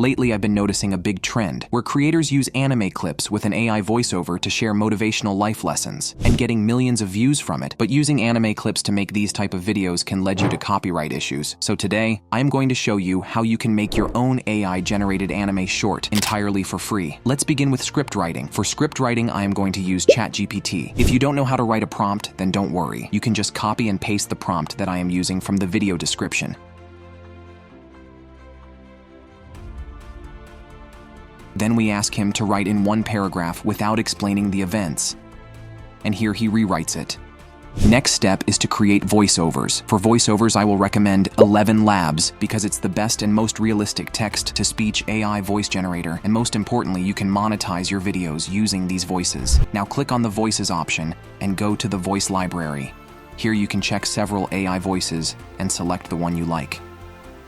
Lately, I've been noticing a big trend where creators use anime clips with an AI voiceover to share motivational life lessons and getting millions of views from it. But using anime clips to make these type of videos can lead you to copyright issues. So today, I'm going to show you how you can make your own AI-generated anime short entirely for free. Let's begin with script writing. For script writing, I am going to use ChatGPT. If you don't know how to write a prompt, then don't worry. You can just copy and paste the prompt that I am using from the video description. Then we ask him to write in one paragraph without explaining the events. And here he rewrites it. Next step is to create voiceovers. For voiceovers, I will recommend 11 Labs because it's the best and most realistic text-to-speech AI voice generator, and most importantly, you can monetize your videos using these voices. Now click on the Voices option and go to the Voice Library. Here you can check several AI voices and select the one you like.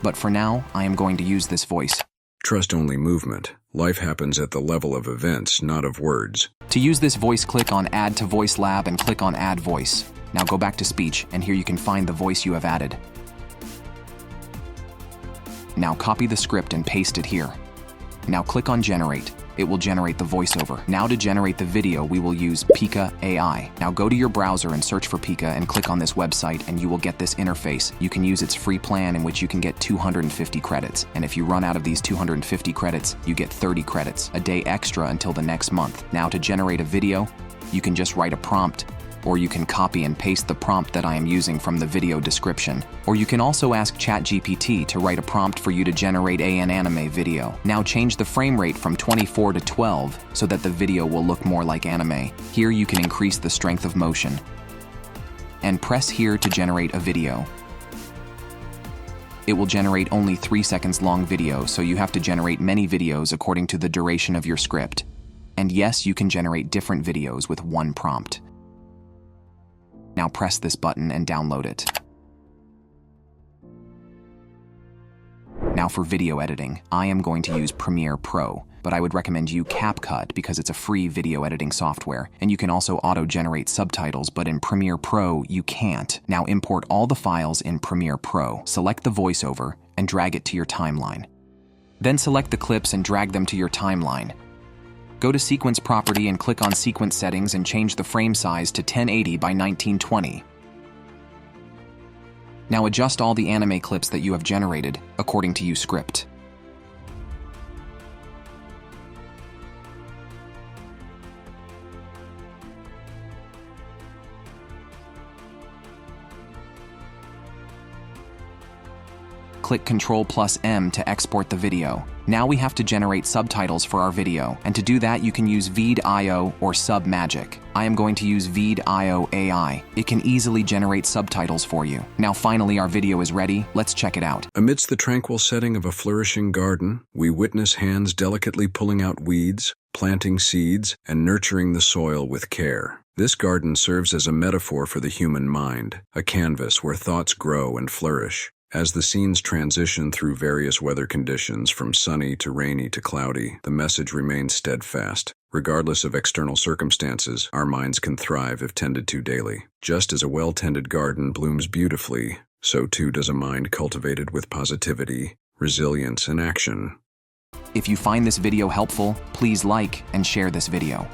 But for now, I am going to use this voice. Trust only movement. Life happens at the level of events, not of words. To use this voice, click on Add to Voice Lab and click on Add Voice. Now go back to Speech, and here you can find the voice you have added. Now copy the script and paste it here. Now click on Generate. It will generate the voiceover. Now to generate the video, we will use Pika AI. Now go to your browser and search for Pika and click on this website and you will get this interface. You can use its free plan in which you can get 250 credits. And if you run out of these 250 credits, you get 30 credits, a day extra until the next month. Now to generate a video, you can just write a prompt, or you can copy and paste the prompt that I am using from the video description. Or you can also ask ChatGPT to write a prompt for you to generate an anime video. Now change the frame rate from 24 to 12 so that the video will look more like anime. Here you can increase the strength of motion. And press here to generate a video. It will generate only 3 seconds long video, so you have to generate many videos according to the duration of your script. And yes, you can generate different videos with one prompt. Now press this button and download it. Now for video editing, I am going to use Premiere Pro, but I would recommend you CapCut because it's a free video editing software, and you can also auto-generate subtitles, but in Premiere Pro, you can't. Now import all the files in Premiere Pro, select the voiceover, and drag it to your timeline. Then select the clips and drag them to your timeline. Go to Sequence Property and click on Sequence Settings and change the frame size to 1080 by 1920. Now adjust all the anime clips that you have generated according to script. Click Ctrl+M to export the video. Now we have to generate subtitles for our video, and to do that you can use Veed.io or SubMagic. I am going to use Veed.io AI. It can easily generate subtitles for you. Now finally our video is ready, let's check it out. Amidst the tranquil setting of a flourishing garden, we witness hands delicately pulling out weeds, planting seeds, and nurturing the soil with care. This garden serves as a metaphor for the human mind, a canvas where thoughts grow and flourish. As the scenes transition through various weather conditions, from sunny to rainy to cloudy, the message remains steadfast. Regardless of external circumstances, our minds can thrive if tended to daily. Just as a well-tended garden blooms beautifully, so too does a mind cultivated with positivity, resilience, and action. If you find this video helpful, please like and share this video.